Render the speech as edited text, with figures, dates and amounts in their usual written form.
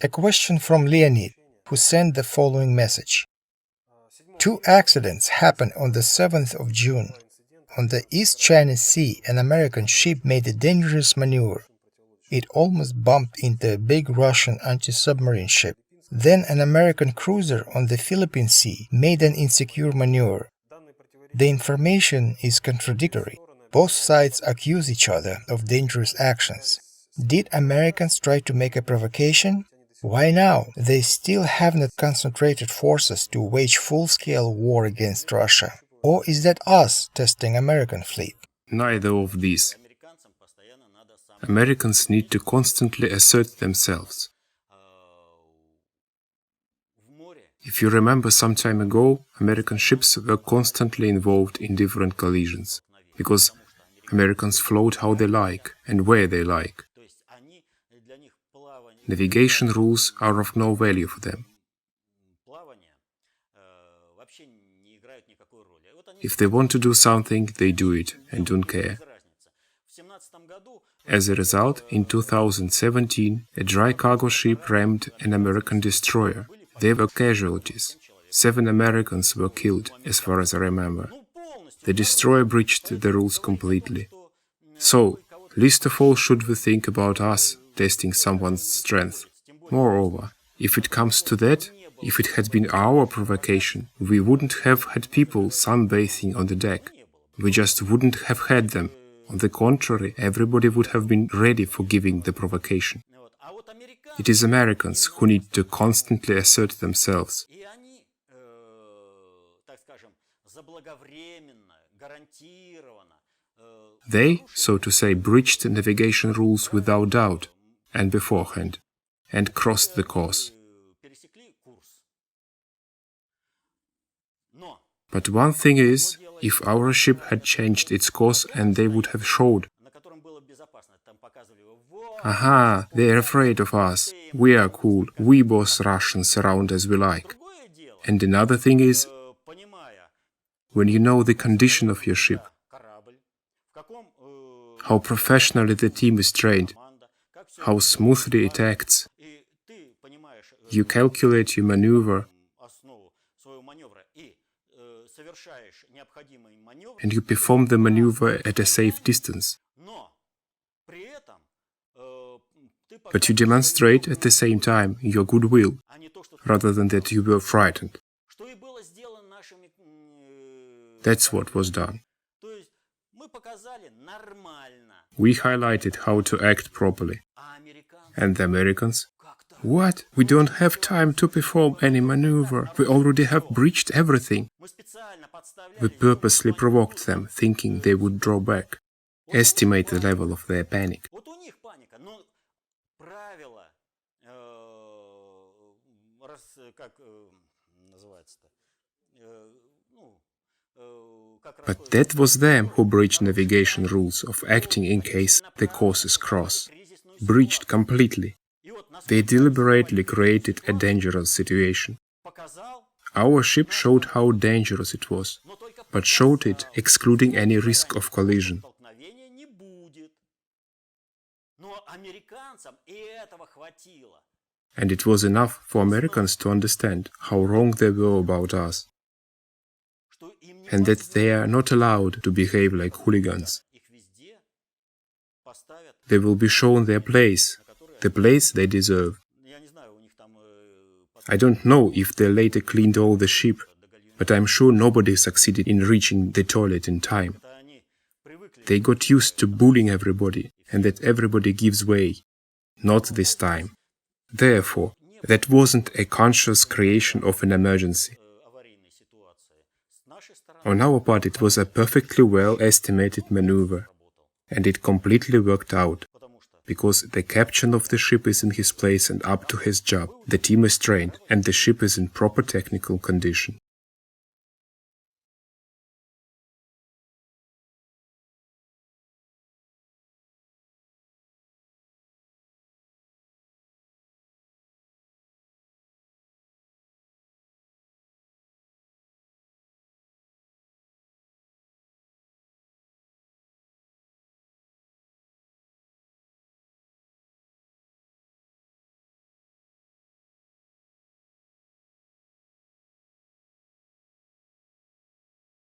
A question from Leonid, who sent the following message. 2 accidents happened on the 7th of June. On the East China Sea, an American ship made a dangerous maneuver. It almost bumped into a big Russian anti-submarine ship. Then an American cruiser on the Philippine Sea made an insecure maneuver. The information is contradictory. Both sides accuse each other of dangerous actions. Did Americans try to make a provocation? Why now? They still have not concentrated forces to wage full-scale war against Russia. Or is that us testing American fleet? Neither of these. Americans need to constantly assert themselves. If you remember, some time ago, American ships were constantly involved in different collisions, because Americans float how they like and where they like. Navigation rules are of no value for them. If they want to do something, they do it and don't care. As a result, in 2017, a dry cargo ship rammed an American destroyer. There were casualties. 7 Americans were killed, as far as I remember. The destroyer breached the rules completely. So, least of all should we think about us testing someone's strength. Moreover, if it comes to that, if it had been our provocation, we wouldn't have had people sunbathing on the deck. We just wouldn't have had them. On the contrary, everybody would have been ready for giving the provocation. It is Americans who need to constantly assert themselves. They, so to say, breached navigation rules without doubt and beforehand, and crossed the course. But one thing is, if our ship had changed its course and they would have showed, aha, they're afraid of us, we are cool, we boss Russians around as we like. And another thing is, when you know the condition of your ship, how professionally the team is trained, how smoothly it acts, you calculate your maneuver, and you perform the maneuver at a safe distance. But you demonstrate at the same time your goodwill, rather than that you were frightened. That's what was done. We highlighted how to act properly. And the Americans? What? We don't have time to perform any maneuver. We already have breached everything. We purposely provoked them, thinking they would draw back. Estimate the level of their panic. But that was them who breached navigation rules of acting in case the course is cross. Breached completely. They deliberately created a dangerous situation. Our ship showed how dangerous it was, but showed it excluding any risk of collision. And it was enough for Americans to understand how wrong they were about us, and that they are not allowed to behave like hooligans. They will be shown their place, the place they deserve. I don't know if they later cleaned all the ship, but I'm sure nobody succeeded in reaching the toilet in time. They got used to bullying everybody, and that everybody gives way. Not this time. Therefore, that wasn't a conscious creation of an emergency. On our part, it was a perfectly well-estimated maneuver, and it completely worked out, because the captain of the ship is in his place and up to his job, the team is trained, and the ship is in proper technical condition.